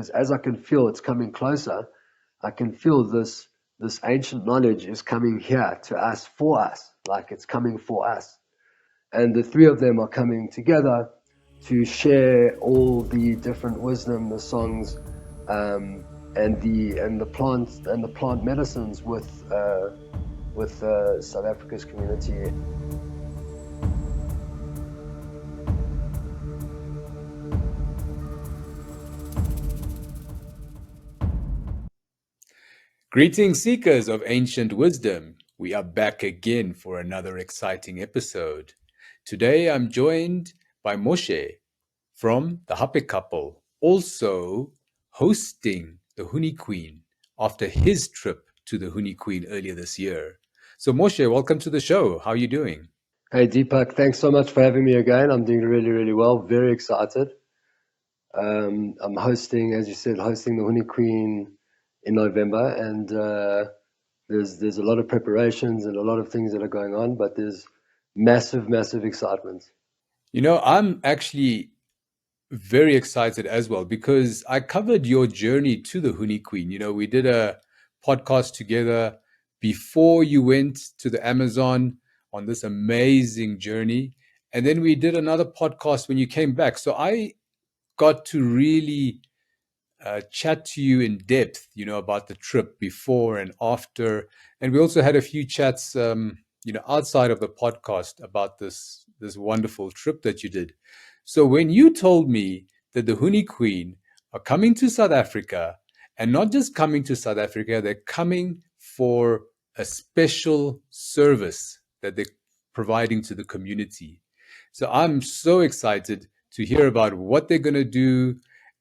because as I can feel it's coming closer, I can feel this ancient knowledge is coming here to us, for us, like it's coming for us. And the three of them are coming together to share all the different wisdom, the songs, and the plant medicines with South Africa's community. Greetings, seekers of ancient wisdom. We are back again for another exciting episode. Today I'm joined by Moshe from the Happy Couple, also hosting the Huni Queen after his trip to the Huni Queen earlier this year. So, Moshe, welcome to the show. How are you doing? Hey Deepak, thanks so much for having me again. I'm doing really, really well. Very excited. I'm hosting, as you said, hosting the Huni Queen in November, and there's a lot of preparations and a lot of things that are going on, but there's massive, massive excitement. You know, I'm actually very excited as well because I covered your journey to the Huni Queen. You know, we did a podcast together before you went to the Amazon on this amazing journey. And then we did another podcast when you came back. So I got to really chat to you in depth, you know, about the trip before and after. And we also had a few chats, you know, outside of the podcast about this wonderful trip that you did. So when you told me that the Huni Queen are coming to South Africa, and not just coming to South Africa, they're coming for a special service that they're providing to the community. So I'm so excited to hear about what they're going to do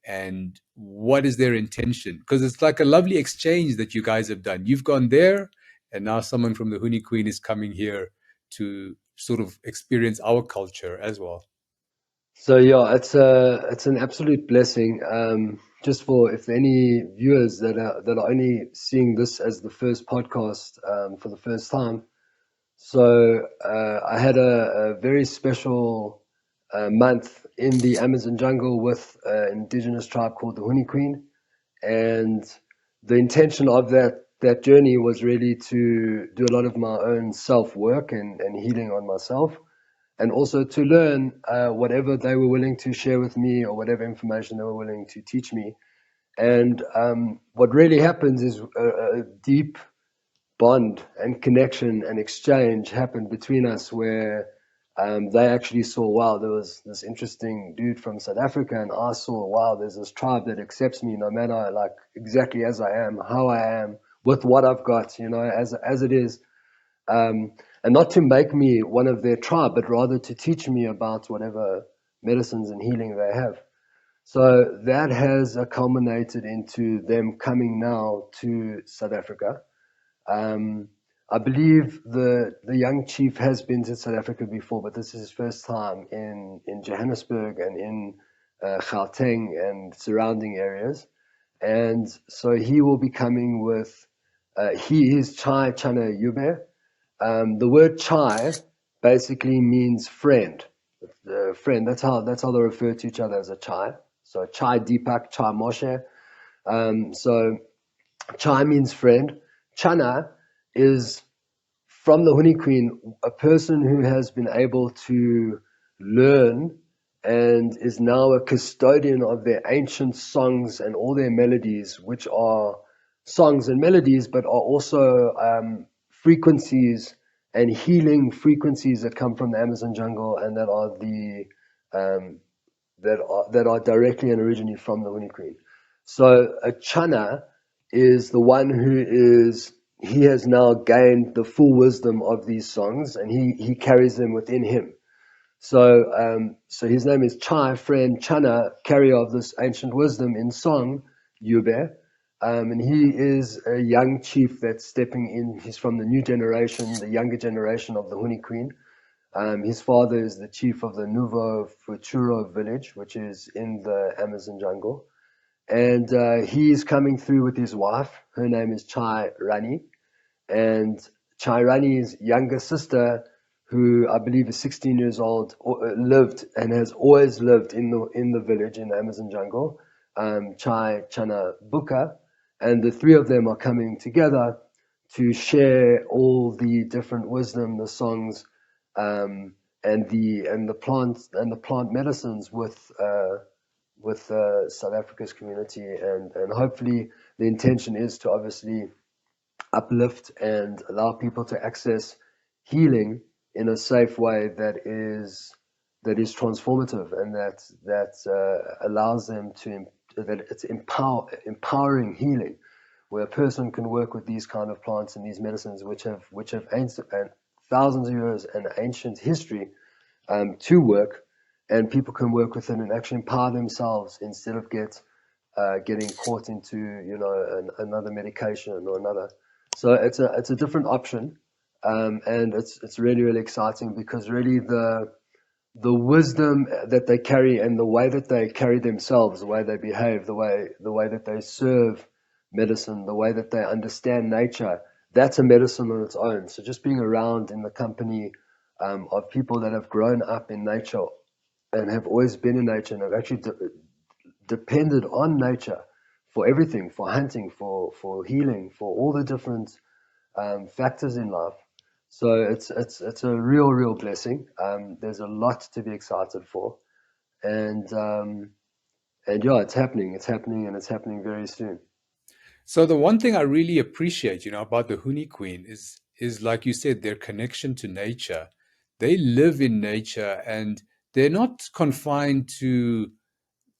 and what is their intention, because it's like a lovely exchange that you guys have done. You've gone there, and now someone from the Huni Queen is coming here to sort of experience our culture as well. So yeah, it's an absolute blessing. Just for if any viewers that are only seeing this as the first podcast for the first time. So I had a very special month in the Amazon jungle with an indigenous tribe called the Huni Queen, and the intention of that journey was really to do a lot of my own self work and healing on myself, and also to learn whatever they were willing to share with me or whatever information they were willing to teach me. And what really happens is a deep bond and connection and exchange happened between us where they actually saw, wow, there was this interesting dude from South Africa, and I saw, wow, there's this tribe that accepts me no matter, like, exactly as I am, how I am, with what I've got, you know, as it is. And not to make me one of their tribe, but rather to teach me about whatever medicines and healing they have. So that has culminated into them coming now to South Africa. Um, I believe the young chief has been to South Africa before, but this is his first time in Johannesburg and in Gauteng and surrounding areas. And so he will be coming with, he is Chai Chana Yube. The word Chai basically means friend. Friend, that's how they refer to each other, as a Chai. So Chai Deepak, Chai Moshe. So Chai means friend. Chana is, from the Huni Queen, a person who has been able to learn and is now a custodian of their ancient songs and all their melodies, which are songs and melodies, but are also frequencies and healing frequencies that come from the Amazon jungle, and that are um, that are directly and originally from the Huni Queen. So a Chana is the one he has now gained the full wisdom of these songs, and he carries them within him. So his name is Chai, friend Chana, carrier of this ancient wisdom in song, Yube. And he is a young chief that's stepping in. He's from the new generation, the younger generation of the Huni Queen. His father is the chief of the Nuvo Futuro village, which is in the Amazon jungle. And he is coming through with his wife. Her name is Chai Rani. And Chai Rani's younger sister, who I believe is 16 years old, lived and has always lived in the village in the Amazon jungle. Chai, Chana, Buka, and the three of them are coming together to share all the different wisdom, the songs, um, and the plant medicines with South Africa's community, and hopefully the intention is to obviously uplift and allow people to access healing in a safe way that is transformative, and that allows them to that it's empowering healing, where a person can work with these kind of plants and these medicines which have ancient, and thousands of years and ancient history, to work, and people can work with it and actually empower themselves instead of getting caught into another medication or another. So it's a different option, and it's really really exciting, because really the wisdom that they carry and the way that they carry themselves, the way they behave, the way that they serve medicine, the way that they understand nature, that's a medicine on its own. So just being around in the company of people that have grown up in nature and have always been in nature and have actually depended on nature for everything, for hunting, for healing, for all the different factors in life. So it's a real blessing. There's a lot to be excited for, and yeah, it's happening. It's happening, and it's happening very soon. So the one thing I really appreciate, about the Huni Queen is like you said, their connection to nature. They live in nature and they're not confined to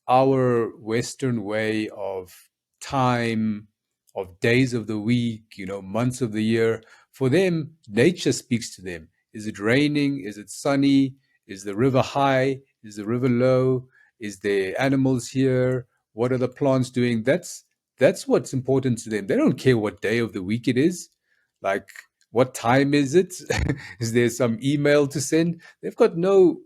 our Western way of time, of days of the week, months of the year. For them, nature speaks to them. Is it raining? Is it sunny? Is the river high? Is the river low? Is there animals here? What are the plants doing? That's what's important to them. They don't care what day of the week it is. Like, what time is it? Is there some email to send? They've got no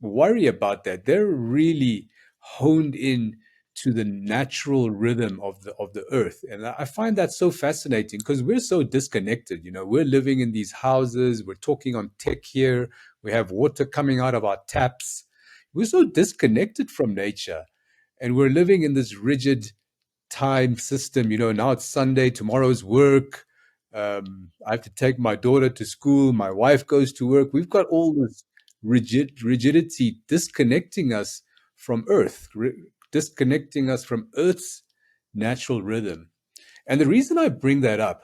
worry about that. They're really honed in to the natural rhythm of the earth, and I find that so fascinating because we're so disconnected. We're living in these houses. We're talking on tech here. We have water coming out of our taps. We're so disconnected from nature, and we're living in this rigid time system. Now it's Sunday, tomorrow's work. I have to take my daughter to school. My wife goes to work. We've got all this rigidity disconnecting us from Earth, disconnecting us from Earth's natural rhythm. And the reason I bring that up,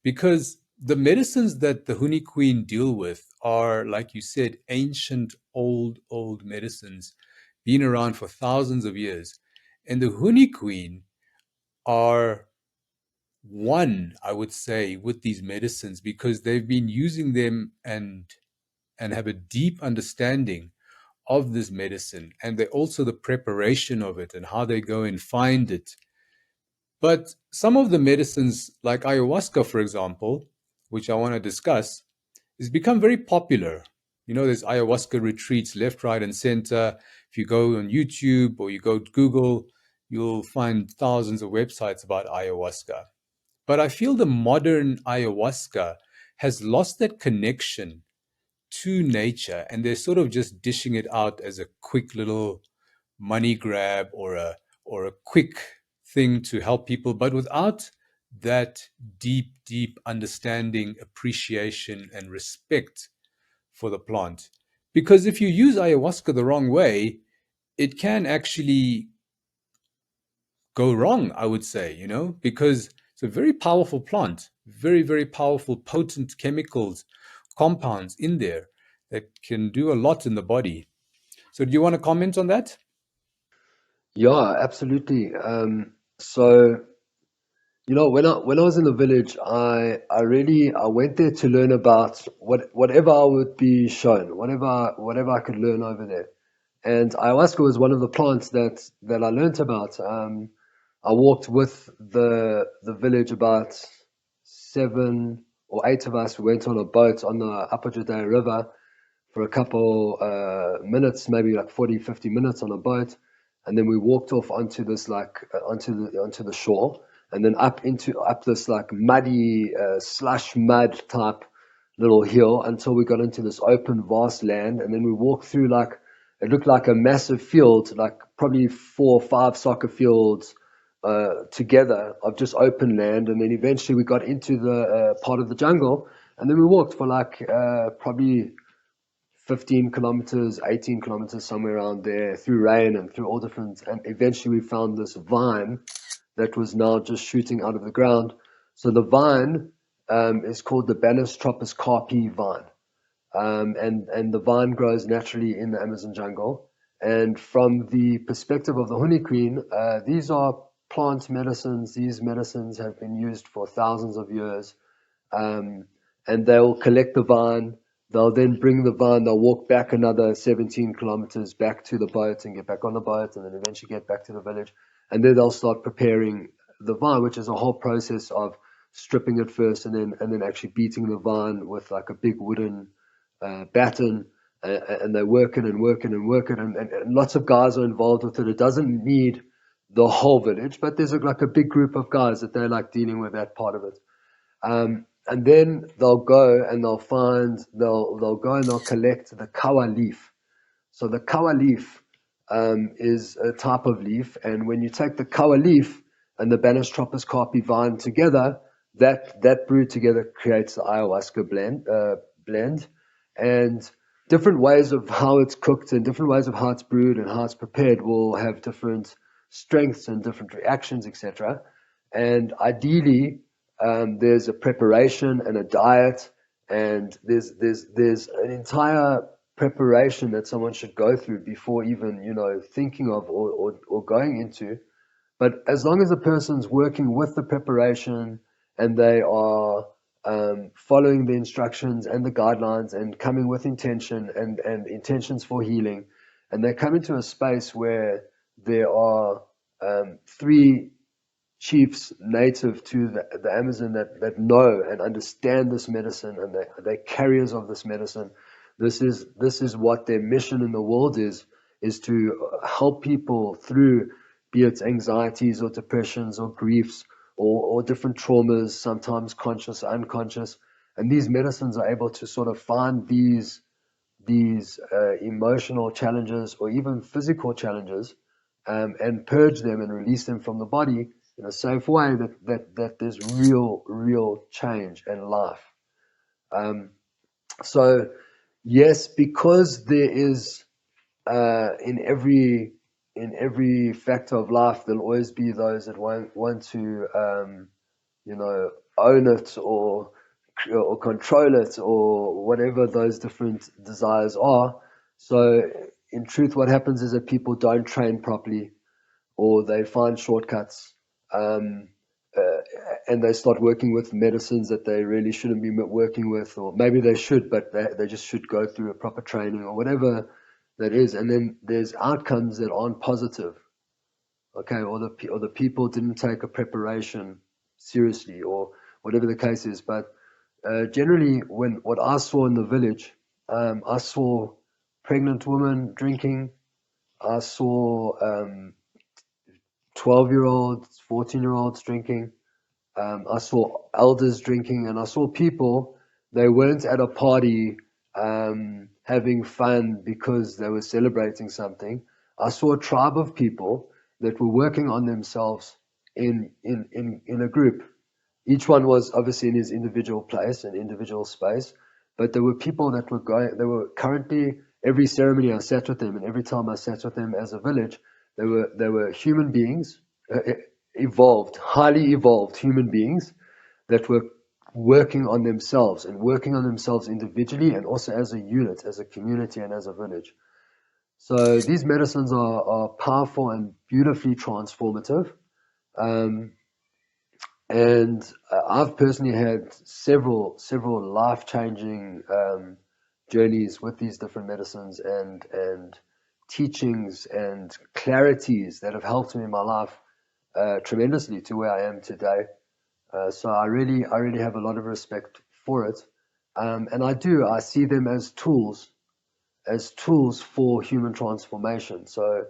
because the medicines that the Huni Queen deal with are, like you said, ancient, old medicines, been around for thousands of years. And the Huni Queen are one, I would say, with these medicines because they've been using them and have a deep understanding of this medicine, and they also the preparation of it and how they go and find it. But some of the medicines, like ayahuasca, for example, which I want to discuss, has become very popular. There's ayahuasca retreats left, right, and center. If you go on YouTube or you go to Google, you'll find thousands of websites about ayahuasca. But I feel the modern ayahuasca has lost that connection to nature, and they're sort of just dishing it out as a quick little money grab or a quick thing to help people, but without that deep understanding, appreciation, and respect for the plant. Because if you use ayahuasca the wrong way, it can actually go wrong, I would say, because it's a very powerful plant, very powerful, potent chemicals, compounds in there that can do a lot in the body. So, do you want to comment on that? Yeah, absolutely. So when I was in the village, I went there to learn about whatever I would be shown, whatever I could learn over there. And ayahuasca was one of the plants that I learnt about. I walked with the village, about 7 or 8 of us. We went on a boat on the Upper Judea River for a couple minutes, maybe like 40, 50 minutes on a boat, and then we walked off onto this onto the shore, and then up this like muddy slush mud type little hill until we got into this open vast land, and then we walked through like It looked like a massive field, like probably 4 or 5 soccer fields together of just open land. And then eventually we got into the part of the jungle, and then we walked for like probably 15 kilometers, 18 kilometers, somewhere around there, through rain and through all different. And eventually we found this vine that was now just shooting out of the ground. So the vine is called the Banistropus carpi vine. And the vine grows naturally in the Amazon jungle. And from the perspective of the Huni Queen, these are plant medicines. These medicines have been used for thousands of years. Um, and they'll collect the vine. They'll then bring the vine. They'll walk back another 17 kilometers back to the boat and get back on the boat, and then eventually get back to the village. And then they'll start preparing the vine, which is a whole process of stripping it first, and then actually beating the vine with like a big wooden baton, and they work it and work it and work it, and lots of guys are involved with it. It doesn't need the whole village, but there's like a big group of guys that they like dealing with that part of it. And then they'll go and they'll go and they'll collect the kawa leaf. So the kawa leaf is a type of leaf, and when you take the kawa leaf and the Banistropus carpi vine together, that brew together creates the ayahuasca blend, and different ways of how it's cooked and different ways of how it's brewed and how it's prepared will have different strengths and different reactions, etc. And ideally, there's a preparation and a diet, and there's an entire preparation that someone should go through before even thinking of or going into. But as long as a person's working with the preparation and they are following the instructions and the guidelines and coming with intention and intentions for healing, and they come into a space where there are three chiefs native to the Amazon that know and understand this medicine, and they're carriers of this medicine. This is what their mission in the world is to help people through, be it anxieties or depressions or griefs or different traumas, sometimes conscious, unconscious. And these medicines are able to sort of find these emotional challenges or even physical challenges, and purge them and release them from the body in a safe way that there's real change and life. So yes, because there is in every factor of life, there'll always be those that want to you know own it or control it or whatever those different desires are. So in truth, what happens is that people don't train properly, or they find shortcuts, um, uh, and they start working with medicines that they really shouldn't be working with, or maybe they should, but they just should go through a proper training or whatever that is. And then there's outcomes that aren't positive, okay, or the people didn't take a preparation seriously, or whatever the case is. But generally, when what I saw in the village, I saw pregnant women drinking. I saw 12-year-olds, 14-year-olds drinking. I saw elders drinking, and I saw people. They weren't at a party having fun because they were celebrating something. I saw a tribe of people that were working on themselves in a group. Each one was obviously in his individual place and individual space, but there were people that were going. They were currently, every ceremony I sat with them, and every time I sat with them as a village, they were human beings, evolved, highly evolved human beings that were working on themselves and working on themselves individually and also as a unit, as a community, and as a village. So these medicines are powerful and beautifully transformative. Um, and I've personally had several life-changing journeys with these different medicines and teachings and clarities that have helped me in my life tremendously to where I am today. So I really have a lot of respect for it, and I see them as tools for human transformation. So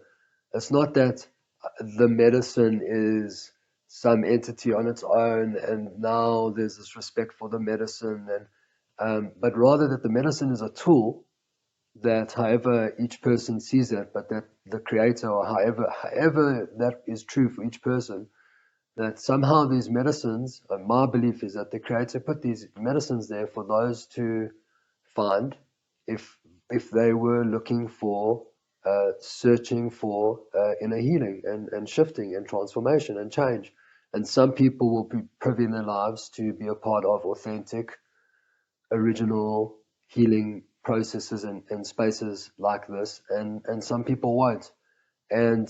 it's not that the medicine is some entity on its own, and now there's this respect for the medicine, and but rather that the medicine is a tool that however each person sees it, but that the creator, or however that is true for each person, that somehow these medicines, my belief is that the creator put these medicines there for those to find if they were looking for, searching for inner healing and shifting and transformation and change. And some people will be privy in their lives to be a part of authentic, original healing processes and spaces like this, and some people won't. And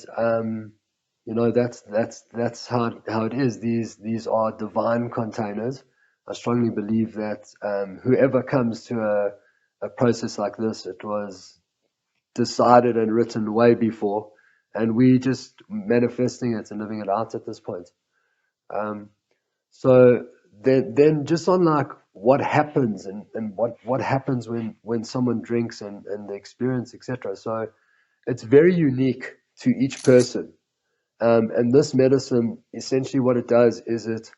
that's how it is. These are divine containers. I strongly believe that whoever comes to a process like this, it was decided and written way before, and we just manifesting it and living it out at this point. Um, so then just on like what happens and what happens when someone drinks and the experience, etc. So it's very unique to each person. And this medicine, essentially what it does is it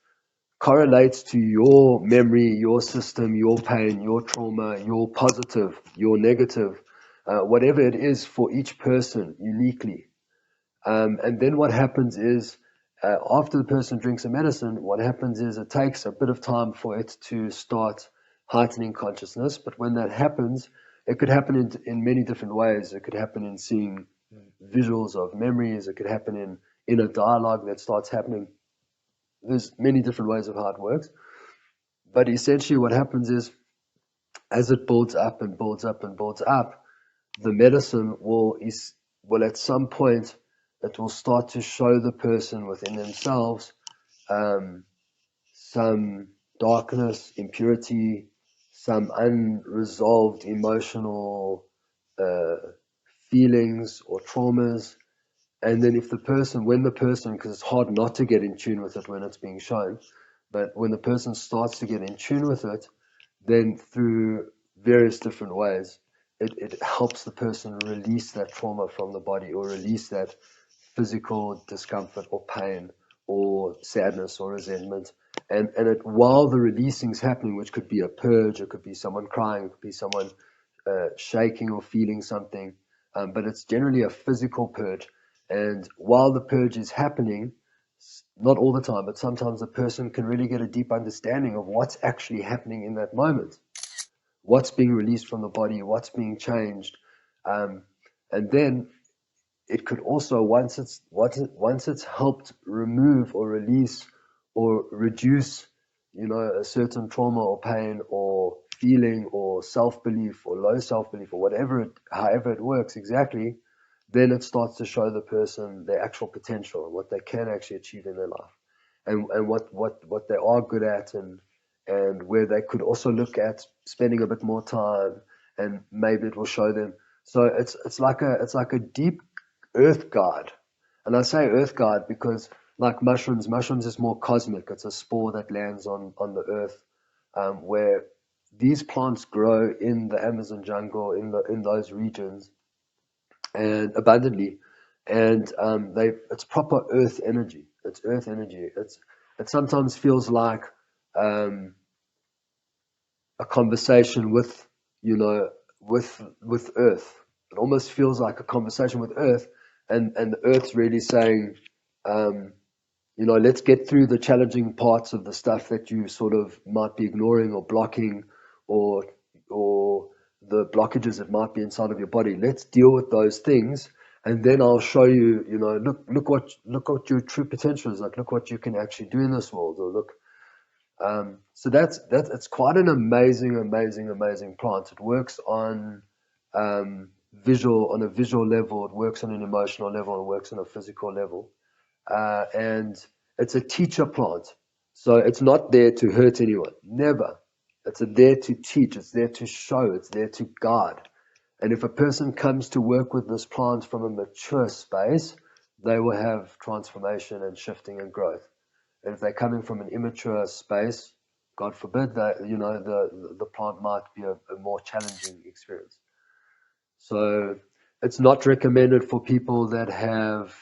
correlates to your memory, your system, your pain, your trauma, your positive, your negative, whatever it is for each person uniquely. And then what happens is, after the person drinks the medicine, what happens is it takes a bit of time for it to start heightening consciousness. But when that happens, it could happen in many different ways. It could happen in seeing visuals of memories. It could happen in a dialogue that starts happening. There's many different ways of how it works. But essentially what happens is, as it builds up and builds up and builds up, the medicine will at some point, it will start to show the person within themselves um, some darkness, impurity, some unresolved emotional uh, feelings or traumas. And then when the person, because it's hard not to get in tune with it when it's being shown, but when the person starts to get in tune with it, then through various different ways, it helps the person release that trauma from the body, or release that physical discomfort or pain or sadness or resentment. And while the releasing is happening, which could be a purge, it could be someone crying, it could be someone shaking or feeling something, but it's generally a physical purge. And while the purge is happening, not all the time, but sometimes a person can really get a deep understanding of what's actually happening in that moment, what's being released from the body, what's being changed. Um, and then it could also, once it's helped remove or release or reduce, a certain trauma or pain or feeling or self-belief or low self-belief or however it works exactly, then it starts to show the person their actual potential and what they can actually achieve in their life, and what they are good at, and where they could also look at spending a bit more time, and maybe it will show them. So it's like a deep earth guide. And I say earth guide because, like mushrooms is more cosmic. It's a spore that lands on the earth, where these plants grow in the Amazon jungle, in those regions, and abundantly. And it's proper earth energy. It's earth energy. It sometimes feels like um, a conversation with, with earth. It almost feels like a conversation with earth, and the earth's really saying, um, let's get through the challenging parts of the stuff that you sort of might be ignoring or blocking, or or the blockages that might be inside of your body. Let's deal with those things, and then I'll show you. Look what your true potential is like. Look what you can actually do in this world, or look. So it's quite an amazing, amazing, amazing plant. It works on a visual level. It works on an emotional level. It works on a physical level, and it's a teacher plant. So it's not there to hurt anyone. Never. It's there to teach. It's there to show. It's there to guide. And if a person comes to work with this plant from a mature space, they will have transformation and shifting and growth. And if they're coming from an immature space, God forbid, that the plant might be a more challenging experience. So it's not recommended for people that have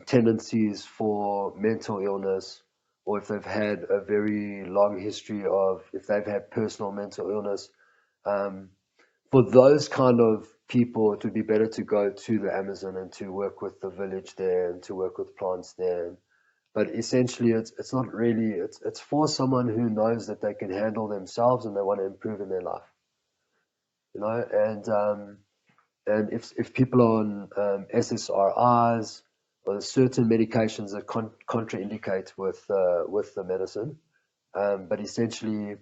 tendencies for mental illness, or if they've had a very long history of, if they've had personal mental illness. Um, for those kind of people, it would be better to go to the Amazon and to work with the village there and to work with plants there. But essentially, it's not really. It's for someone who knows that they can handle themselves and they want to improve in their life, you know. And if people are on SSRIs or certain medications that contraindicate with the medicine, but essentially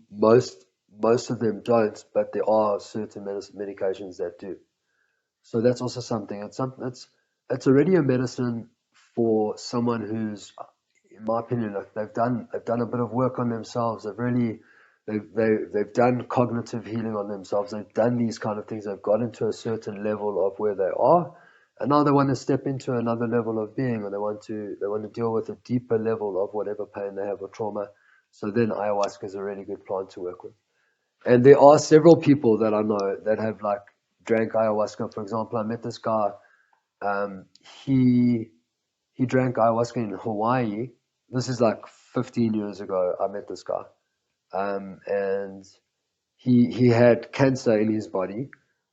most most of them don't. But there are certain medications that do. So that's also something. It's already a medicine for someone who's, in my opinion, like they've done a bit of work on themselves. They've done cognitive healing on themselves. They've done these kind of things. They've gotten to a certain level of where they are, and now they want to step into another level of being, or they want to deal with a deeper level of whatever pain they have or trauma. So then ayahuasca is a really good plant to work with. And there are several people that I know that have like drank ayahuasca. For example, I met this guy. Um, he he drank ayahuasca in Hawaii. This is like 15 years ago. I met this guy, and he had cancer in his body,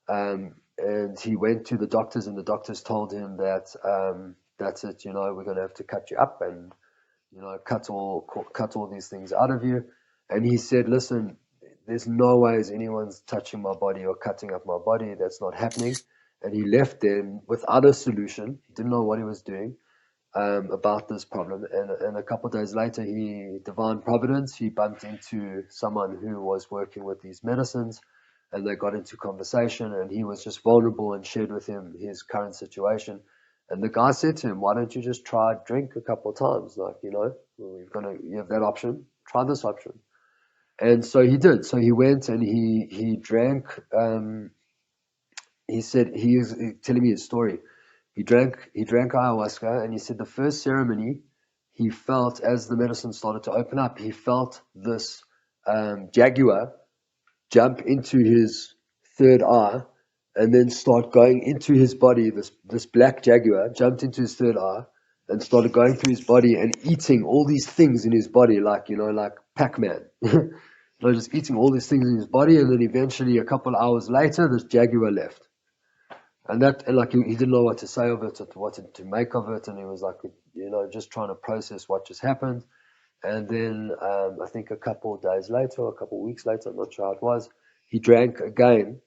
and he went to the doctors, and the doctors told him that that's it. You know, we're going to have to cut you up and cut all these things out of you. And he said, listen, there's no ways anyone's touching my body or cutting up my body. That's not happening. And he left them without a solution. He didn't know what he was doing about this problem. And a couple of days later, divine providence, he bumped into someone who was working with these medicines, and they got into conversation, and he was just vulnerable and shared with him his current situation. And the guy said to him, why don't you just try drink a couple of times? Like, you have that option. Try this option. And so he did. So he went and he drank. He said he is telling me his story. He drank ayahuasca, and he said the first ceremony he felt, as the medicine started to open up, he felt this jaguar jump into his third eye and then start going into his body. This black jaguar jumped into his third eye and started going through his body and eating all these things in his body, like Pac-Man. Just eating all these things in his body, and then eventually, a couple of hours later, this jaguar left. And like he didn't know what to say of it, or what to make of it, and he was like, just trying to process what just happened. And then I think a couple of days later, or a couple of weeks later, I'm not sure how it was, he drank again.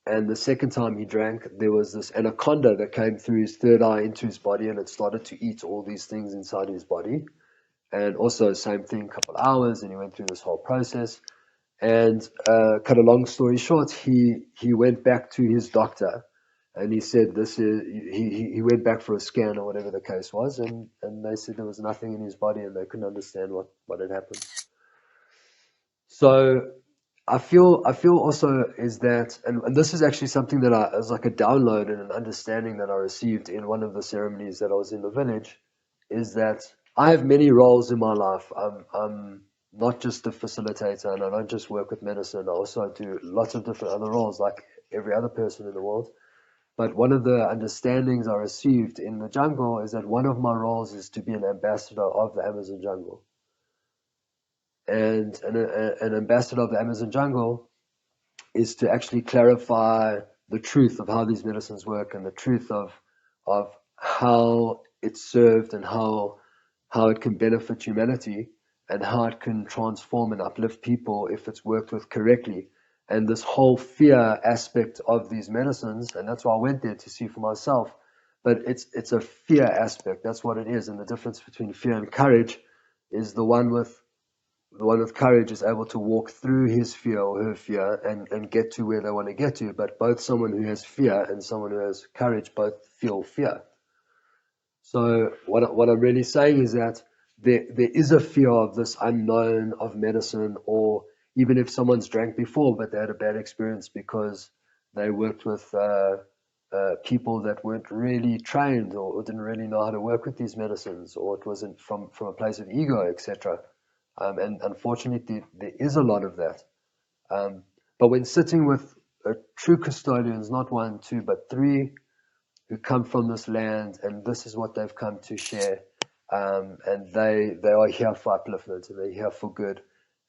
And the second time he drank, there was this anaconda that came through his third eye into his body, and it started to eat all these things inside his body. And also, same thing, a couple of hours, and he went through this whole process. And cut a long story short, he went back to his doctor, and he said he went back for a scan or whatever the case was, and they said there was nothing in his body, and they couldn't understand what had happened. So I feel also is that, and this is actually something that I was like a download and an understanding that I received in one of the ceremonies that I was in the village, is that I have many roles in my life. I'm not just a facilitator, and I don't just work with medicine. I also do lots of different other roles, like every other person in the world. But one of the understandings I received in the jungle is that one of my roles is to be an ambassador of the Amazon jungle. And an ambassador of the Amazon jungle is to actually clarify the truth of how these medicines work, and the truth of how it's served, and how it can benefit humanity, and how it can transform and uplift people if it's worked with correctly. And this whole fear aspect of these medicines, and that's why I went there, to see for myself. But it's a fear aspect. That's what it is. And the difference between fear and courage is the one with courage is able to walk through his fear or her fear, and get to where they want to get to. But both someone who has fear and someone who has courage both feel fear. So what I'm really saying is that there is a fear of this unknown of medicine, or even if someone's drank before but they had a bad experience because they worked with people that weren't really trained, or didn't really know how to work with these medicines, or it wasn't from a place of ego, etc. And unfortunately, there is a lot of that. But when sitting with true custodians, not one, two, but three, who come from this land, and this is what they've come to share, and they are here for upliftment, and they're here for good,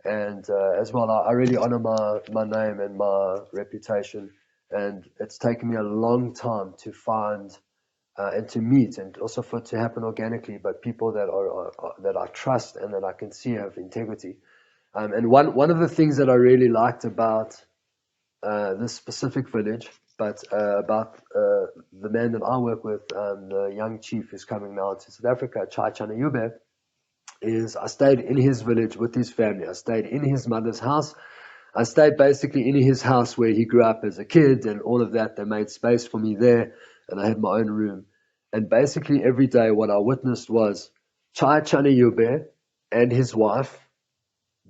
And as well, I really honor my name and my reputation. And it's taken me a long time to find and to meet, and also for it to happen organically, but people that I trust and that I can see have integrity. And one of the things that I really liked about this specific village, but about the man that I work with, the young chief who's coming now to South Africa, Chai Chanayube, is I stayed in his village with his family. I stayed in his mother's house. I stayed basically in his house where he grew up as a kid and all of that. They made space for me there, and I had my own room. And basically every day what I witnessed was Chai Chanayube and his wife,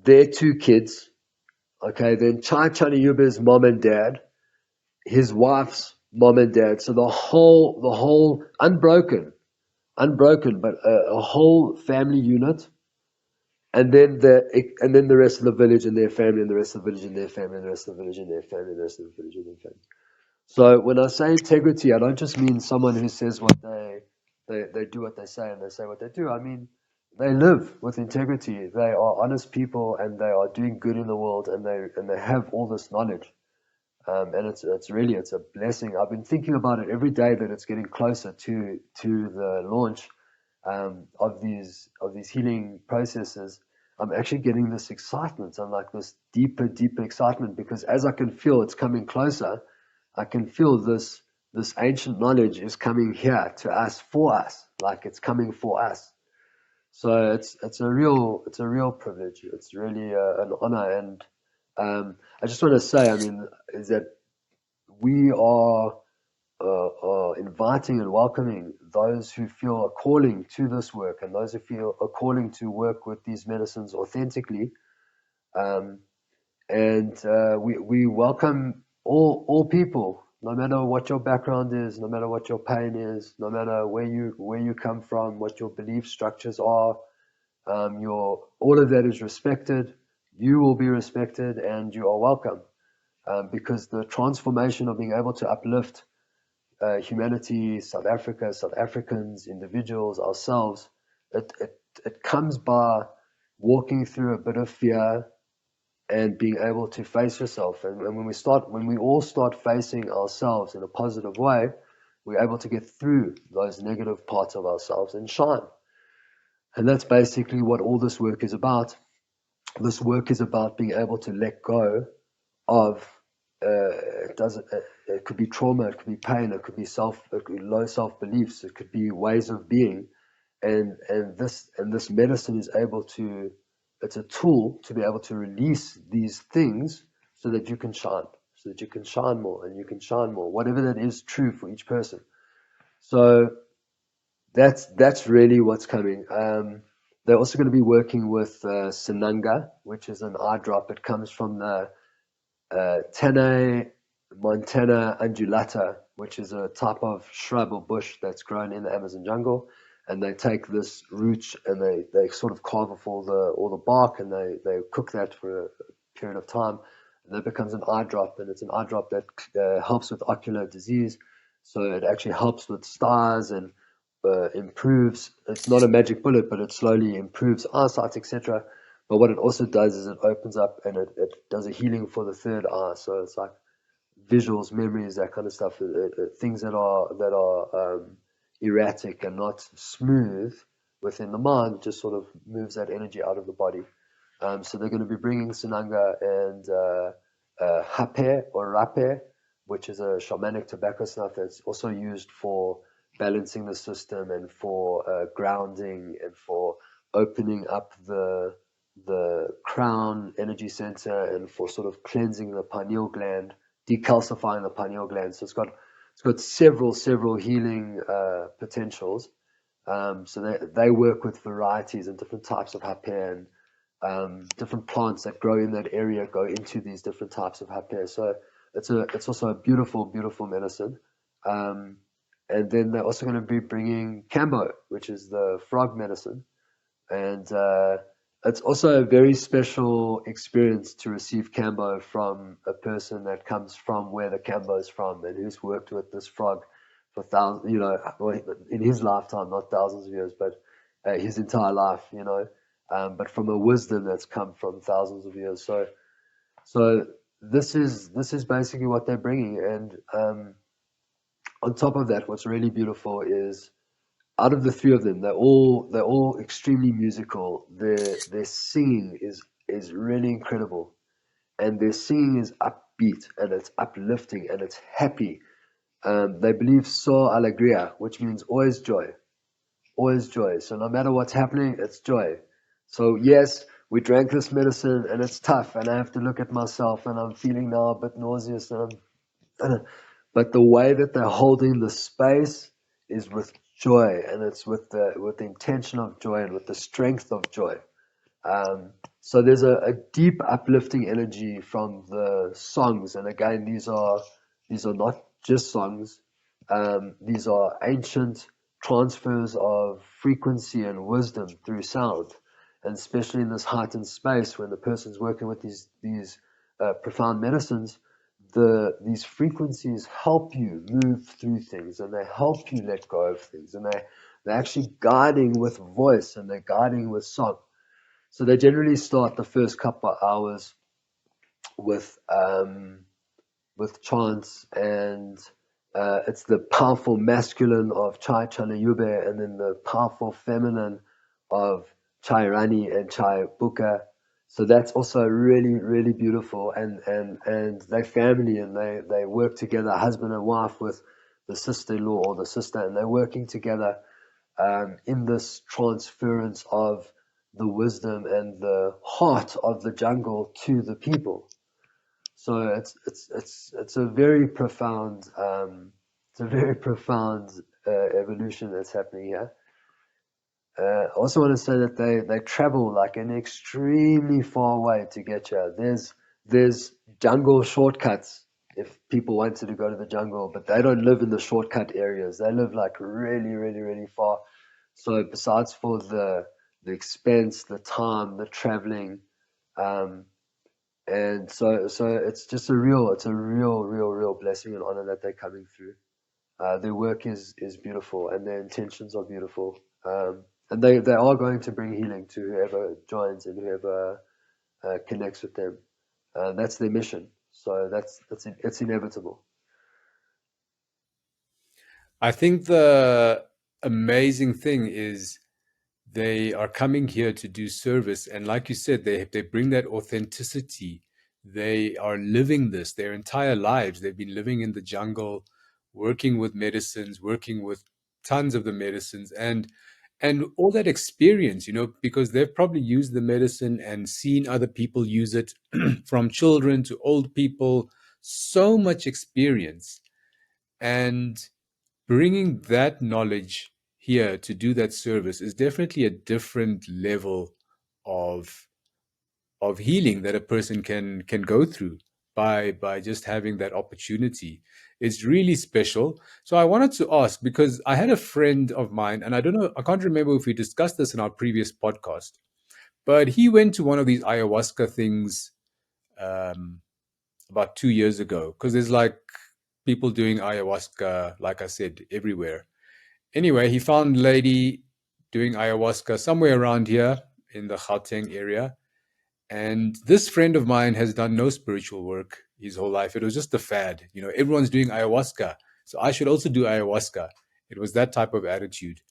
their two kids, okay, then Chai Chanayube's mom and dad, his wife's mom and dad. So the whole unbroken, but a whole family unit, and then the rest of the village and their family, and the rest of the village and their family, and the rest of the village and their family, and the rest of the village and their family. So when I say integrity, I don't just mean someone who says what they do what they say and they say what they do. I mean they live with integrity. They are honest people and they are doing good in the world, and they have all this knowledge. And it's a blessing. I've been thinking about it every day that it's getting closer to the launch of these healing processes. I'm actually getting this excitement. I'm like this deeper excitement, because as I can feel it's coming closer, I can feel this ancient knowledge is coming here to us, for us, like it's coming for us. So it's a real privilege. It's really an honor, and I just want to say, I mean, is that we are inviting and welcoming those who feel a calling to this work, and those who feel a calling to work with these medicines authentically. Um, and we welcome all people, no matter what your background is, no matter what your pain is, no matter where you come from, what your belief structures are. Your all of that is respected. You will be respected, and you are welcome. Because the transformation of being able to uplift humanity, South Africa, South Africans, individuals, ourselves, it comes by walking through a bit of fear and being able to face yourself. And when we all start facing ourselves in a positive way, we're able to get through those negative parts of ourselves and shine. And that's basically what all this work is about. This work is about being able to let go of it could be trauma, it could be pain, it could be low self beliefs, it could be ways of being, and this medicine is able to, it's a tool to be able to release these things so that you can shine, more, and you can shine more, whatever that is true for each person. So that's really what's coming. They're also going to be working with Sinanga, which is an eye drop. It comes from the Tene Montana undulata, which is a type of shrub or bush that's grown in the Amazon jungle. And they take this root and they sort of carve off all the bark, and they cook that for a period of time. And that becomes an eye drop, and it's an eye drop that helps with ocular disease. So it actually helps with stars and improves. It's not a magic bullet, but it slowly improves eyesight, etc. But what it also does is it opens up and it does a healing for the third eye. So it's like visuals, memories, that kind of stuff. Things that are erratic and not smooth within the mind, just sort of moves that energy out of the body. So they're going to be bringing Sinanga and Hape or Rape, which is a shamanic tobacco snuff that's also used for balancing the system and for grounding and for opening up the crown energy center, and for sort of cleansing the pineal gland, decalcifying the pineal gland. So it's got several healing potentials. So they work with varieties and different types of hape, and different plants that grow in that area go into these different types of hape. So it's also a beautiful medicine. Um, and then they're also going to be bringing Cambo, which is the frog medicine, and it's also a very special experience to receive Cambo from a person that comes from where the Cambo is from, and who's worked with this frog for thousands, in his lifetime, not thousands of years, but his entire life. but from a wisdom that's come from thousands of years. So this is basically what they're bringing, and on top of that, what's really beautiful is out of the three of them, they're all extremely musical. Their singing is really incredible, and their singing is upbeat and it's uplifting and it's happy. They believe so alegria, which means always joy, always joy. So no matter what's happening, it's joy. So yes, we drank this medicine and it's tough, and I have to look at myself and I'm feeling now a bit nauseous, and but the way that they're holding the space is with joy, and it's with the intention of joy and with the strength of joy. So there's a deep uplifting energy from the songs, and again, these are not just songs. These are ancient transfers of frequency and wisdom through sound, and especially in this heightened space when the person's working with these profound medicines, these frequencies help you move through things, and they help you let go of things, and they're actually guiding with voice, and they're guiding with song. So they generally start the first couple of hours with chants, and it's the powerful masculine of Chai Chalayube, and then the powerful feminine of Chai Rani and Chai Buka. So that's also really, really beautiful, and they family, and they work together, husband and wife, with the sister-in-law or the sister, and they're working together in this transference of the wisdom and the heart of the jungle to the people. So it's a very profound evolution that's happening here. I also want to say that they travel like an extremely far way to get here. There's jungle shortcuts if people wanted to go to the jungle, but they don't live in the shortcut areas. They live like really, really, really far. So besides for the expense, the time, the traveling, um, and so it's a real blessing and honor that they're coming through. Their work is beautiful, and their intentions are beautiful. And they are going to bring healing to whoever joins and whoever connects with them. That's their mission. So it's inevitable. I think the amazing thing is they are coming here to do service, and like you said, they bring that authenticity. They are living this their entire lives. They've been living in the jungle, working with medicines, working with tons of the medicines, and all that experience, because they've probably used the medicine and seen other people use it, from children to old people. So much experience, and bringing that knowledge here to do that service is definitely a different level of healing that a person can go through by just having that opportunity. It's really special. So I wanted to ask, because I had a friend of mine, and I don't know, I can't remember if we discussed this in our previous podcast, but he went to one of these ayahuasca things, um, about 2 years ago, because there's like people doing ayahuasca, like I said, everywhere. Anyway, he found a lady doing ayahuasca somewhere around here in the Gauteng area. And this friend of mine has done no spiritual work his whole life. It was just a fad. Everyone's doing ayahuasca, so I should also do ayahuasca. It was that type of attitude.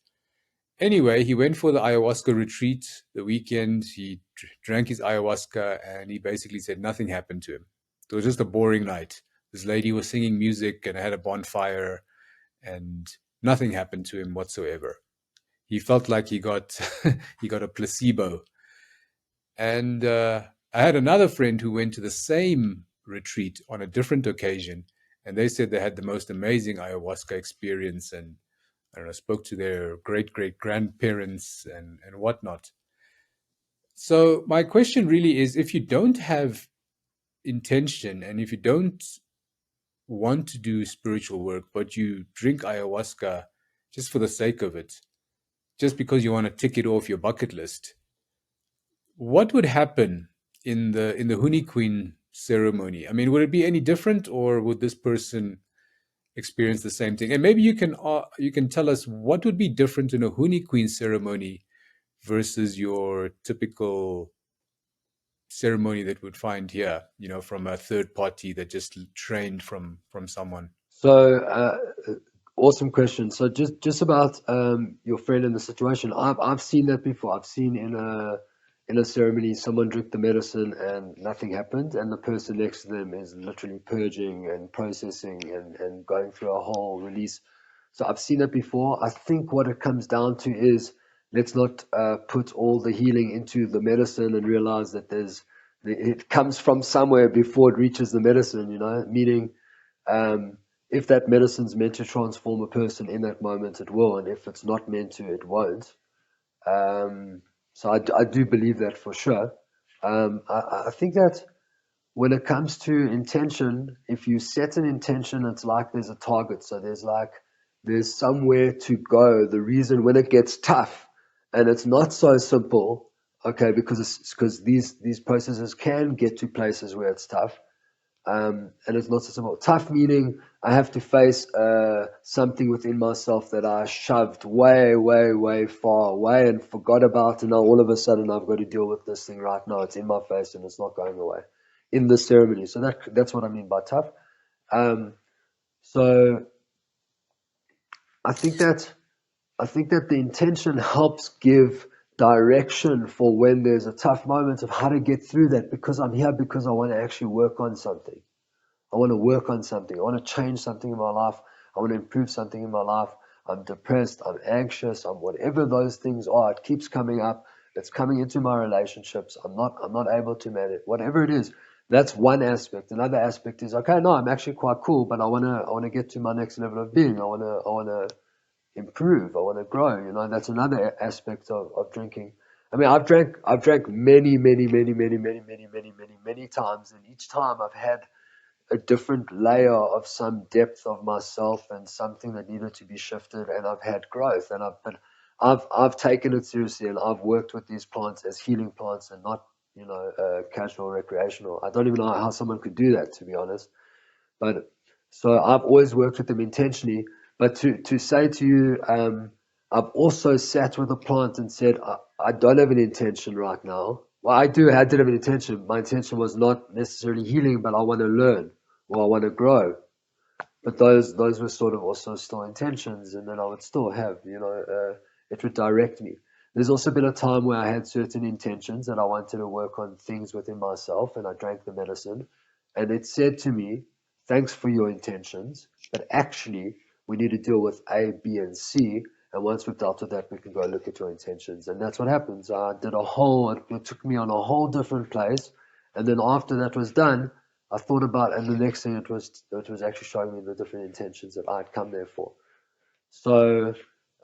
Anyway, he went for the ayahuasca retreat the weekend. He drank his ayahuasca, and he basically said nothing happened to him. It was just a boring night. This lady was singing music and had a bonfire, and nothing happened to him whatsoever. He felt like he got he got a placebo. And I had another friend who went to the same retreat on a different occasion, and they said they had the most amazing ayahuasca experience, and I don't know, spoke to their great great grandparents and whatnot. So my question really is, if you don't have intention, and if you don't want to do spiritual work, but you drink ayahuasca just for the sake of it, just because you want to tick it off your bucket list, what would happen in the Huni Kuin ceremony? I mean, would it be any different, or would this person experience the same thing? And maybe you can tell us what would be different in a Huni Kuin ceremony versus your typical ceremony that would find here, from a third party that just trained from someone? So, awesome question. So, just about your friend in the situation, I've seen that before. I've seen in a ceremony someone drink the medicine and nothing happened, and the person next to them is literally purging and processing and going through a whole release. So, I've seen it before. I think what it comes down to is let's not put all the healing into the medicine and realize that it comes from somewhere before it reaches the medicine. Meaning. Um, if that medicine's meant to transform a person in that moment, it will, and if it's not meant to, it won't. So I do believe that for sure. I think that when it comes to intention, if you set an intention, it's like there's a target. So there's somewhere to go. The reason when it gets tough, and it's not so simple, okay, because these processes can get to places where it's tough. And it's not so simple. Tough meaning I have to face something within myself that I shoved way, way, way far away and forgot about, and now all of a sudden I've got to deal with this thing right now. It's in my face and it's not going away in the ceremony. So that's what I mean by tough. So I think that the intention helps give direction for when there's a tough moment of how to get through that, because I'm here because I want to actually work on something. I want to work on something. I want to change something in my life. I want to improve something in my life. I'm depressed. I'm anxious. I'm whatever those things are. It keeps coming up. It's coming into my relationships. I'm not able to manage it. Whatever it is, that's one aspect. Another aspect is, okay, no, I'm actually quite cool, but I wanna get to my next level of being. I wanna improve. I want to grow. That's another aspect of drinking. I mean, I've drank many, many, many, many, many, many, many, many, many times, and each time I've had a different layer of some depth of myself and something that needed to be shifted, and I've had growth, and I've taken it seriously, and I've worked with these plants as healing plants and not casual recreational. I don't even know how someone could do that, to be honest. But so I've always worked with them intentionally. But to say to you, I've also sat with a plant and said, I don't have an intention right now. Well, I did have an intention. My intention was not necessarily healing, but I want to learn or I want to grow. But those were sort of also still intentions, and then I would still have, it would direct me. There's also been a time where I had certain intentions that I wanted to work on things within myself, and I drank the medicine, and it said to me, "Thanks for your intentions, but actually we need to deal with A, B, and C, and once we've dealt with that, we can go look at your intentions." And that's what happens. It took me on a whole different place, and then after that was done, I thought about, and the next thing it was actually showing me the different intentions that I'd come there for. So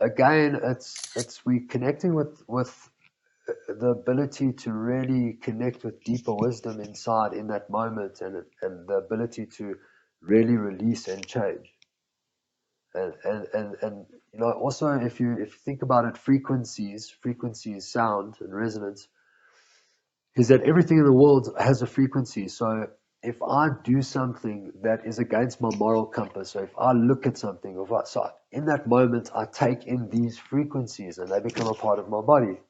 again, it's we connecting with the ability to really connect with deeper wisdom inside in that moment, and the ability to really release and change. And also if you think about it, frequencies, sound and resonance, is that everything in the world has a frequency. So if I do something that is against my moral compass, so if I look at something, so in that moment I take in these frequencies and they become a part of my body.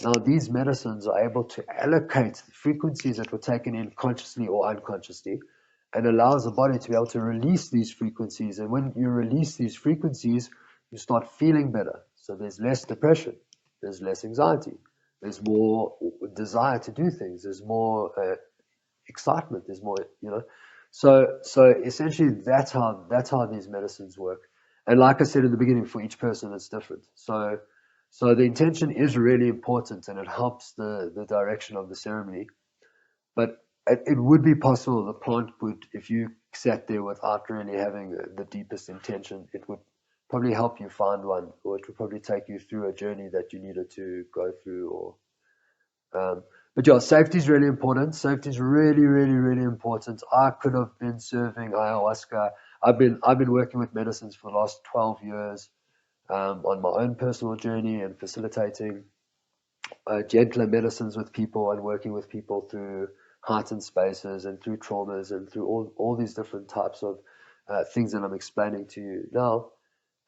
Now these medicines are able to allocate the frequencies that were taken in consciously or unconsciously, and allows the body to be able to release these frequencies. And when you release these frequencies, you start feeling better. So there's less depression, there's less anxiety, there's more desire to do things, there's more excitement, there's more, So essentially, that's how these medicines work. And like I said in the beginning, for each person, it's different. So the intention is really important, and it helps the direction of the ceremony. But it would be possible the plant would, if you sat there without really having the deepest intention, it would probably help you find one, or it would probably take you through a journey that you needed to go through. But yeah, safety is really important. Safety is really, really, really important. I could have been serving ayahuasca. I've been working with medicines for the last 12 years, on my own personal journey and facilitating gentler medicines with people and working with people through heightened spaces and through traumas and through all these different types of things that I'm explaining to you now.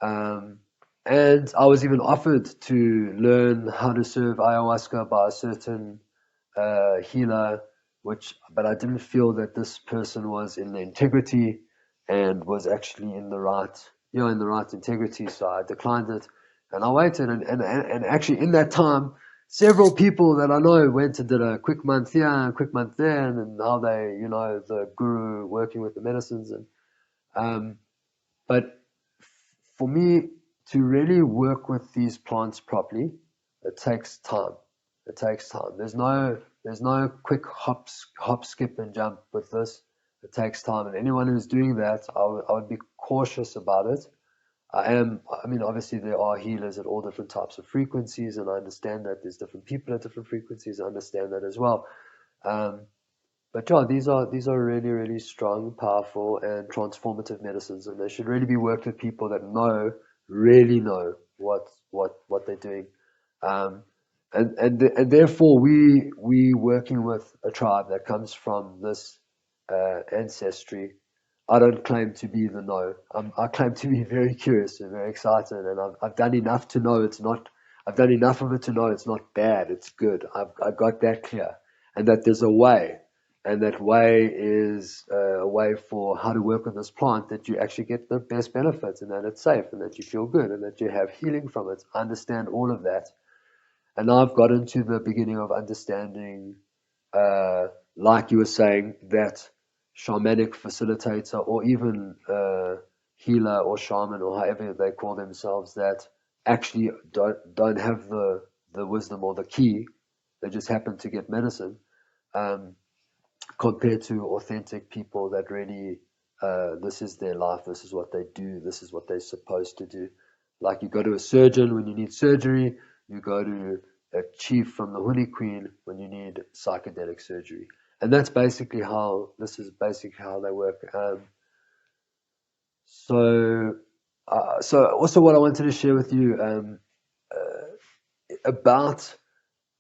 Um, And I was even offered to learn how to serve ayahuasca by a certain healer, but I didn't feel that this person was in the integrity and was actually in the right, in the right integrity. So I declined it, and I waited, and actually in that time, several people that I know went and did a quick month here, a quick month there, and now they, the guru working with the medicines, and um, but for me to really work with these plants properly, it takes time. It takes time. There's no quick hop, skip, and jump with this. It takes time, and anyone who's doing that, I would be cautious about it. I mean, obviously there are healers at all different types of frequencies, and I understand that there's different people at different frequencies. I understand that as well. Um, but yeah, these are really, really strong, powerful, and transformative medicines, and they should really be worked with people that really know what they're doing. Um, and therefore we working with a tribe that comes from this ancestry. I don't claim to be the know. I claim to be very curious and very excited, and I've done enough to know it's not. I've done enough of it to know it's not bad. It's good. I've got that clear, and that there's a way, and that way is a way for how to work with this plant that you actually get the best benefits, and that it's safe, and that you feel good, and that you have healing from it. I understand all of that, and now I've got into the beginning of understanding, like you were saying, that shamanic facilitator or even healer or shaman or however they call themselves that actually don't have the wisdom or the key. They just happen to get medicine. Um, Compared to authentic people that really, this is their life, this is what they do, this is what they're supposed to do. Like you go to a surgeon when you need surgery, you go to a chief from the Huni Queen when you need psychedelic surgery. And that's basically this is basically how they work. So also what I wanted to share with you about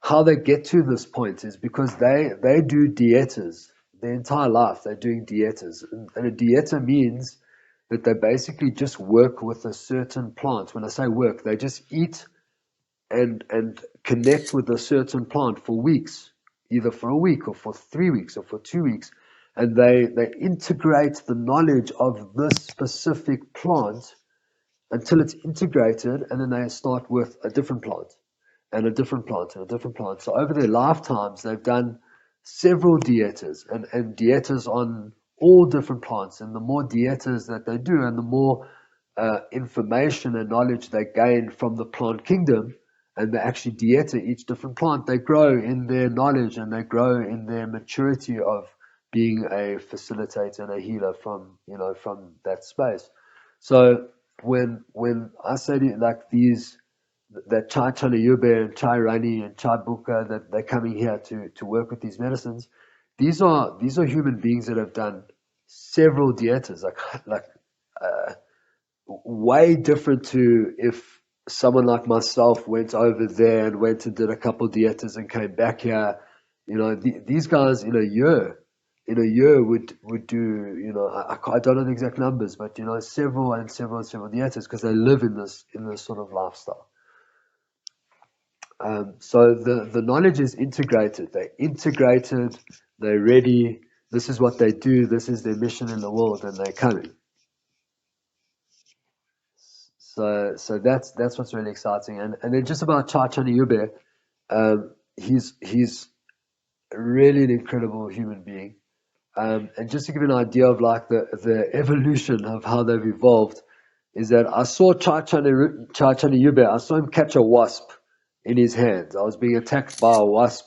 how they get to this point is because they do dietas their entire life. They're doing dietas, and a dieta means that they basically just work with a certain plant. When I say work, they just eat and connect with a certain plant for weeks, either for a week or for 3 weeks or for 2 weeks, and they integrate the knowledge of this specific plant until it's integrated, and then they start with a different plant and a different plant and a different plant. So over their lifetimes, they've done several dietas and dietas on all different plants. And the more dietas that they do, and the more information and knowledge they gain from the plant kingdom, and they actually dieta each different plant, they grow in their knowledge and they grow in their maturity of being a facilitator and a healer from that space. So when I say to you, like that Chai Chanayube and Chai Rani and Chai Buka, that they're coming here to work with these medicines, these are human beings that have done several dietas, like way different to if someone like myself went over there and went and did a couple dietas and came back here. These guys in a year would do, I don't know the exact numbers, but several and several and several dietas, because they live in this sort of lifestyle. So the knowledge is integrated. They're integrated. They're ready. This is what they do. This is their mission in the world, and they're coming. So that's what's really exciting. And then just about Chai Chaniyube, he's really an incredible human being. And just to give you an idea of like the evolution of how they've evolved, is that I saw Chai Chaniyube, I saw him catch a wasp in his hands. I was being attacked by a wasp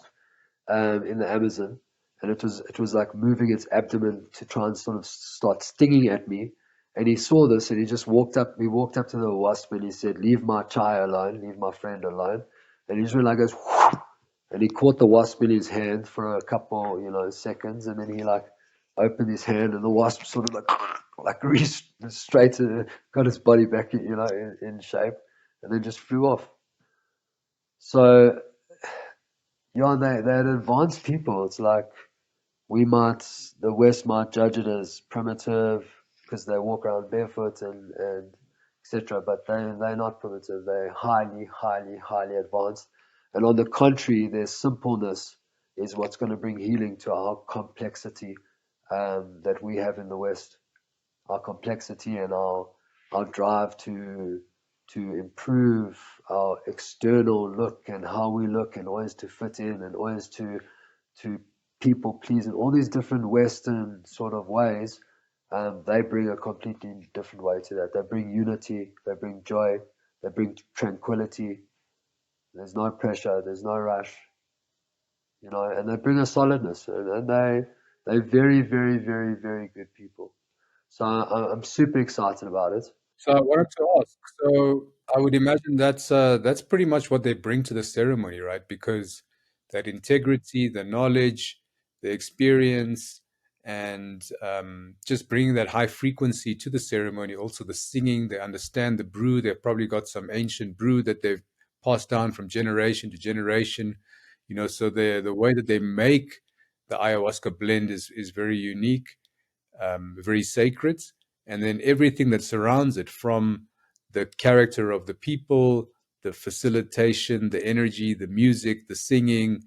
in the Amazon, and it was like moving its abdomen to try and sort of start stinging at me. And he saw this, and he just walked up. He walked up to the wasp, and he said, "Leave my chai alone. Leave my friend alone." And he just went like this, whoosh, and he caught the wasp in his hand for a couple, seconds, and then he like opened his hand, and the wasp sort of like straight, got his body back, in shape, and then just flew off. So yeah, they're advanced people. It's like the West might judge it as primitive because they walk around barefoot and etc. But they're not primitive. They're highly, highly, highly advanced. And on the contrary, their simpleness is what's going to bring healing to our complexity that we have in the West. Our complexity and our drive to improve our external look and how we look, and always to fit in, and always to people please in all these different Western sort of ways. They bring a completely different way to that. They bring unity, they bring joy, they bring tranquility. There's no pressure, there's no rush, and they bring a solidness, and they're very, very, very, very good people. So I'm super excited about it. So I wanted to ask. So I would imagine that's pretty much what they bring to the ceremony, right? Because that integrity, the knowledge, the experience, and just bringing that high frequency to the ceremony. Also, the singing. They understand the brew. They've probably got some ancient brew that they've passed down from generation to generation. So the way that they make the ayahuasca blend is very unique, very sacred, and then everything that surrounds it, from the character of the people, the facilitation, the energy, the music, the singing,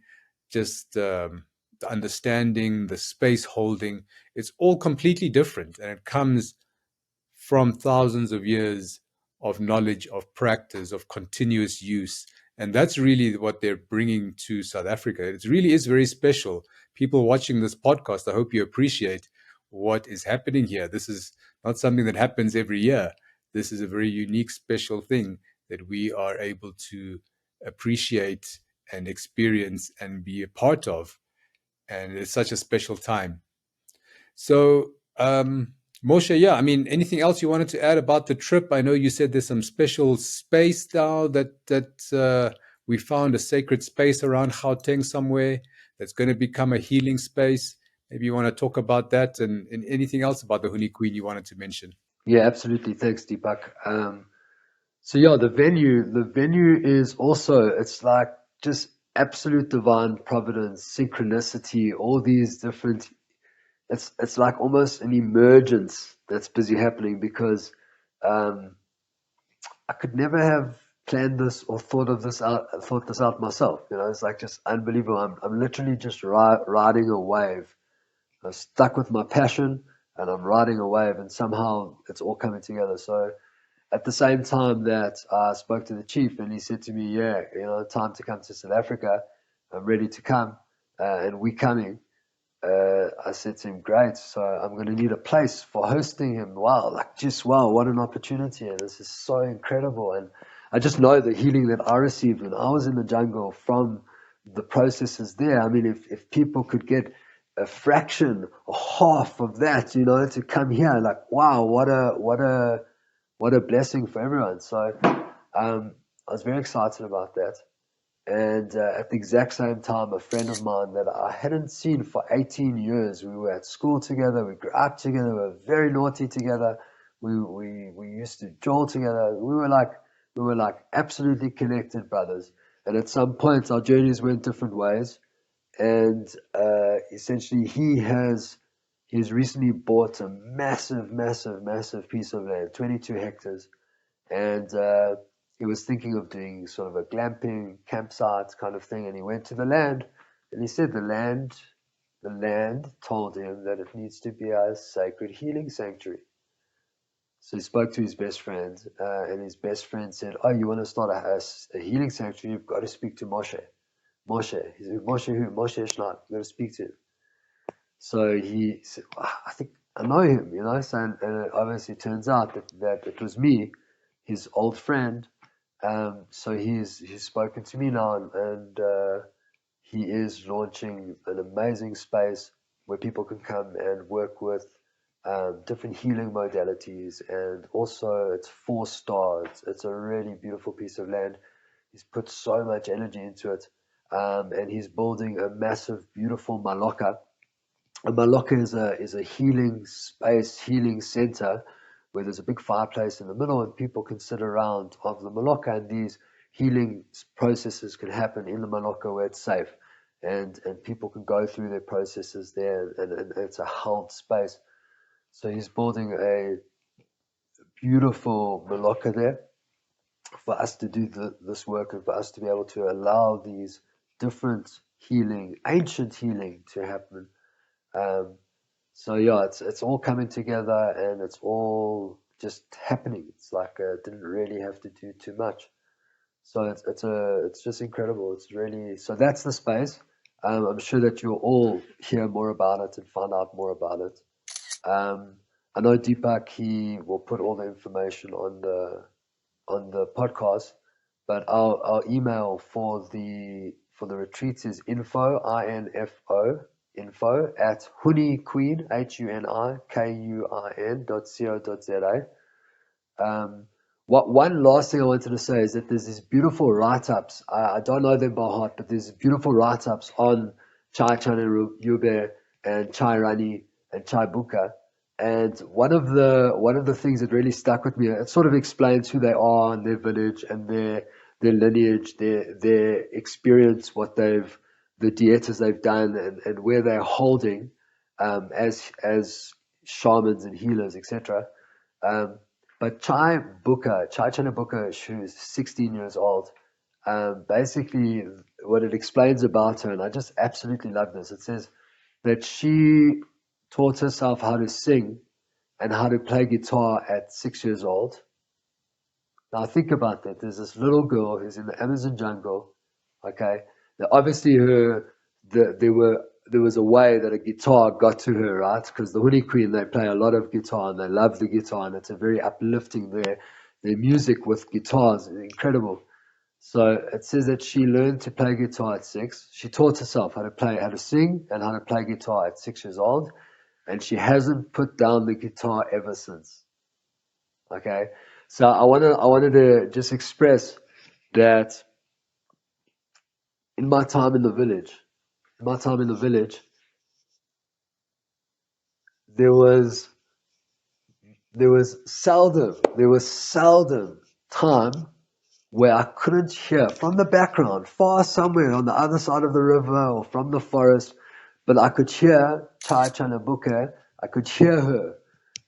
just the understanding, the space holding, it's all completely different, and it comes from thousands of years of knowledge, of practice, of continuous use. And that's really what they're bringing to South Africa. It really is very special. People watching this podcast, I hope you appreciate what is happening here. This is not something that happens every year. This is a very unique, special thing that we are able to appreciate and experience and be a part of. And it's such a special time. So, Moshe, yeah, I mean, anything else you wanted to add about the trip? I know you said there's some special space now that we found a sacred space around Gauteng somewhere that's going to become a healing space. Maybe you want to talk about that, and anything else about the Huni Queen you wanted to mention. Yeah, absolutely. Thanks, Deepak. So yeah, the venue is also, it's like just absolute divine providence, synchronicity, all these different. It's like almost an emergence that's busy happening, because um, I could never have planned this or thought this out myself. It's like just unbelievable. I'm literally just riding a wave. I'm stuck with my passion, and I'm riding a wave, and somehow it's all coming together. So at the same time that I spoke to the chief, and he said to me, "Yeah, time to come to South Africa. I'm ready to come, and we coming." I said to him, "Great. So I'm going to need a place for hosting him." Wow, like just wow, what an opportunity! And this is so incredible. And I just know the healing that I received when I was in the jungle from the processes there. I mean, if people could get a fraction, a half of that, to come here, like wow, what a blessing for everyone. So I was very excited about that. And at the exact same time, a friend of mine that I hadn't seen for 18 years, we were at school together, we grew up together, we were very naughty together, we used to jowl together. We were like absolutely connected brothers. And at some points, our journeys went different ways. And essentially, he's recently bought a massive, massive, massive piece of land, 22 hectares, and he was thinking of doing sort of a glamping campsite kind of thing. And he went to the land, and he said the land told him that it needs to be a sacred healing sanctuary. So he spoke to his best friend, and his best friend said, "Oh, you want to start a healing sanctuary? You've got to speak to Moshe." Moshe. He said, "Moshe who?" "Moshe Schneider. You've got to speak to him." So he said, "I think I know him." So, and it obviously turns out that it was me, his old friend. So he's spoken to me now, and he is launching an amazing space where people can come and work with different healing modalities, and also it's 4 stars. It's a really beautiful piece of land. He's put so much energy into it, and he's building a massive, beautiful maloka. A maloka is a healing space, healing center, where there's a big fireplace in the middle, and people can sit around of the maloka, and these healing processes can happen in the maloka where it's safe, and people can go through their processes there, and it's a held space. So he's building a beautiful Maloka there for us to do this work and for us to be able to allow these different healing, ancient healing to happen. Um, so yeah, it's all coming together and it's all just happening. It's like didn't really have to do too much. So it's just incredible. It's really so that's the space. I'm sure that you'll all hear more about it and find out more about it. Um, I know Deepak he will put all the information on the podcast, but our email for the retreats is info at Huni Kuin HuniKuin.co.za. Um, what one last thing I wanted to say is that there's these beautiful write-ups. I don't know them by heart, but there's beautiful write-ups on Chai Chana Yube and Chai Rani and Chai Buka. And one of the things that really stuck with me, it sort of explains who they are and their village and their lineage, their experience, what they've the dietas they've done and where they're holding as shamans and healers, etc. Um, but Chai Chana Buka, who's 16 years old, basically what it explains about her, and I just absolutely love this. It says that she taught herself how to sing and how to play guitar at 6 years old. Now think about that. There's this little girl who's in the Amazon jungle. Okay, now obviously there was a way that a guitar got to her, right? Because the Huni Queen they play a lot of guitar and they love the guitar and it's a very uplifting their music with guitars is incredible. So it says that she learned to play guitar at 6. She taught herself how to sing and how to play guitar at 6 years old, and she hasn't put down the guitar ever since. Okay, so I wanted to just express that in my time in the village, in my time in the village, there was there was seldom time where I couldn't hear from the background, far somewhere on the other side of the river or from the forest, but I could hear Chai Chanabuke, I could hear her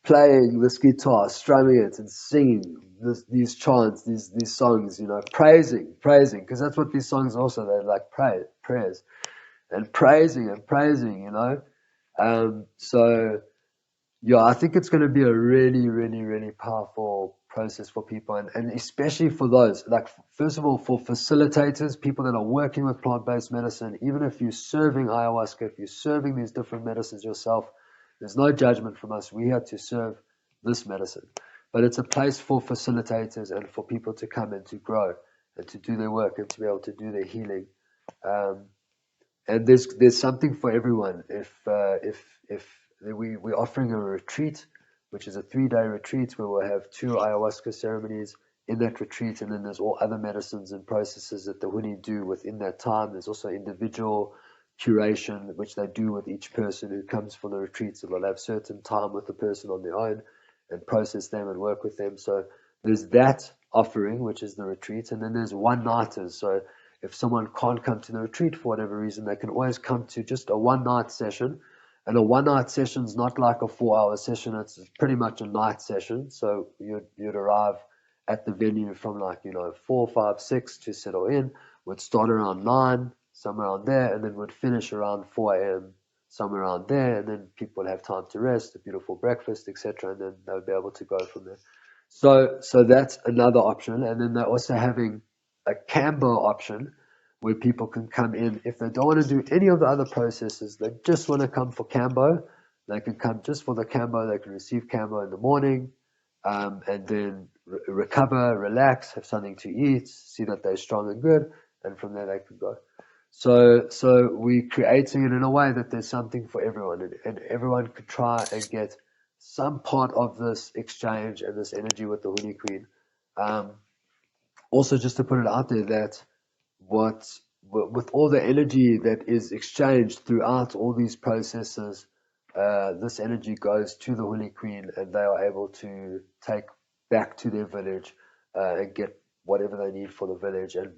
playing this guitar, strumming it and singing these chants, these songs, you know, praising, because that's what these songs also, they're like prayers, and praising, you know. So yeah, I think it's going to be a really, really, really powerful process for people, and especially for those, like, first of all, for facilitators, people that are working with plant-based medicine, even if you're serving ayahuasca, if you're serving these different medicines yourself, there's no judgment from us. We have to serve this medicine. But it's a place for facilitators and for people to come and to grow and to do their work and to be able to do their healing. Um, and there's something for everyone. If we're offering a retreat, which is a 3-day retreat where we'll have 2 ayahuasca ceremonies in that retreat, and then there's all other medicines and processes that the Huni do within that time. There's also individual curation, which they do with each person who comes for the retreat. So they'll have certain time with the person on their own and process them and work with them. So there's that offering, which is the retreat, and then there's one-nighters. So if someone can't come to the retreat for whatever reason, they can always come to just a one-night session. And a one-night session is not like a 4-hour session. It's pretty much a night session. So you'd arrive at the venue from, like, you know, 4, 5, 6 to settle in. Would start around 9, somewhere around there, and then would finish around 4 a.m. somewhere around there. And then people would have time to rest, a beautiful breakfast, etc. And then they would be able to go from there. So that's another option. And then they're also having a Cambo option where people can come in. If they don't want to do any of the other processes, they just want to come for Cambo, they can come just for the Cambo. They can receive Cambo in the morning, and then recover, relax, have something to eat, see that they're strong and good, and from there they can go. So we're creating it in a way that there's something for everyone, and everyone could try and get some part of this exchange and this energy with the Huni Queen. Um, Also, just to put it out there that what with all the energy that is exchanged throughout all these processes, this energy goes to the Huni Queen, and they are able to take back to their village and get whatever they need for the village, and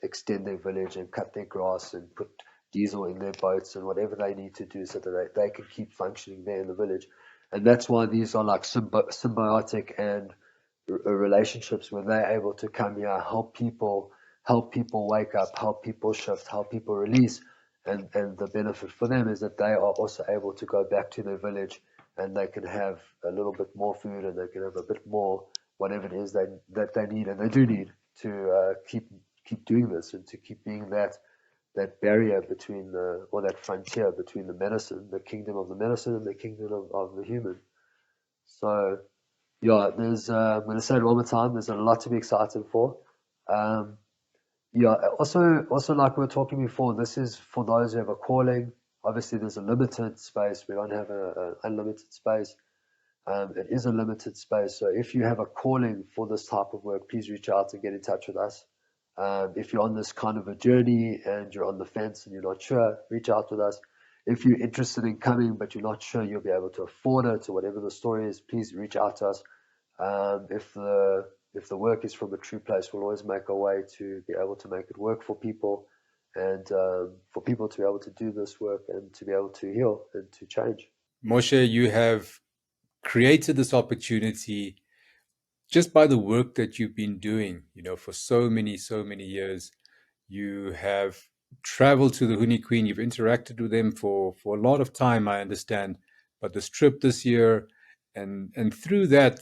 extend their village and cut their grass and put diesel in their boats and whatever they need to do so that they can keep functioning there in the village. And that's why these are like symbiotic and relationships where they're able to come here, help people wake up, help people shift, help people release. And the benefit for them is that they are also able to go back to their village and they can have a little bit more food and they can have a bit more whatever it is that they need and they do need to keep doing this and to keep being that barrier between or that frontier between the medicine, the kingdom of the medicine and the kingdom of the human. So yeah, I'm going to say it one more time. There's a lot to be excited for. Um, yeah, also like we were talking before, this is for those who have a calling. Obviously, there's a limited space. We don't have an unlimited space. It is a limited space. So if you have a calling for this type of work, please reach out and get in touch with us. If you're on this kind of a journey and you're on the fence and you're not sure, reach out with us. If you're interested in coming but you're not sure you'll be able to afford it or whatever the story is, please reach out to us. If the work is from a true place, we'll always make a way to be able to make it work for people and for people to be able to do this work and to be able to heal and to change. Moshe, you have created this opportunity just by the work that you've been doing, for so many years. You have traveled to the Huni Kuin, you've interacted with them for a lot of time, I understand. But this trip this year, and through that,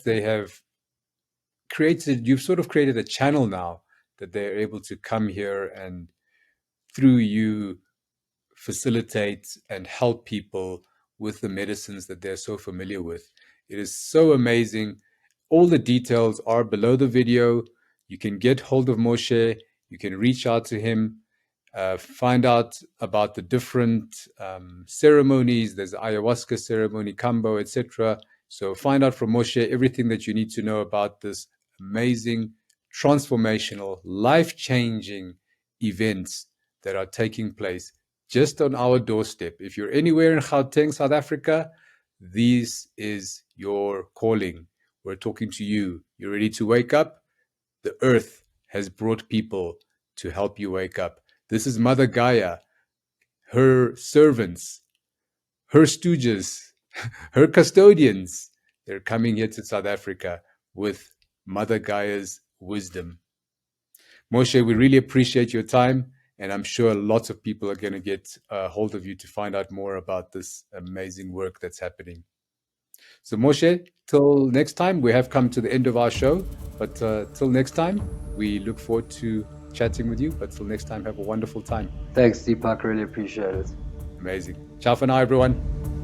you've sort of created a channel now that they're able to come here and through you facilitate and help people with the medicines that they're so familiar with. It is so amazing. All the details are below the video. You can get hold of Moshe. You can reach out to him, find out about the different ceremonies. There's ayahuasca ceremony, kambo, etc. So find out from Moshe everything that you need to know about this amazing, transformational, life-changing events that are taking place just on our doorstep. If you're anywhere in Gauteng, South Africa, this is your calling. We're talking to you. You're ready to wake up? The earth has brought people to help you wake up. This is Mother Gaia, her servants, her stooges, her custodians. They're coming here to South Africa with Mother Gaia's wisdom. Moshe, we really appreciate your time, and I'm sure lots of people are going to get a hold of you to find out more about this amazing work that's happening. So Moshe, till next time, we have come to the end of our show, but till next time, we look forward to chatting with you. But till next time, have a wonderful time. Thanks, Deepak. Really appreciate it. Amazing. Ciao for now, everyone.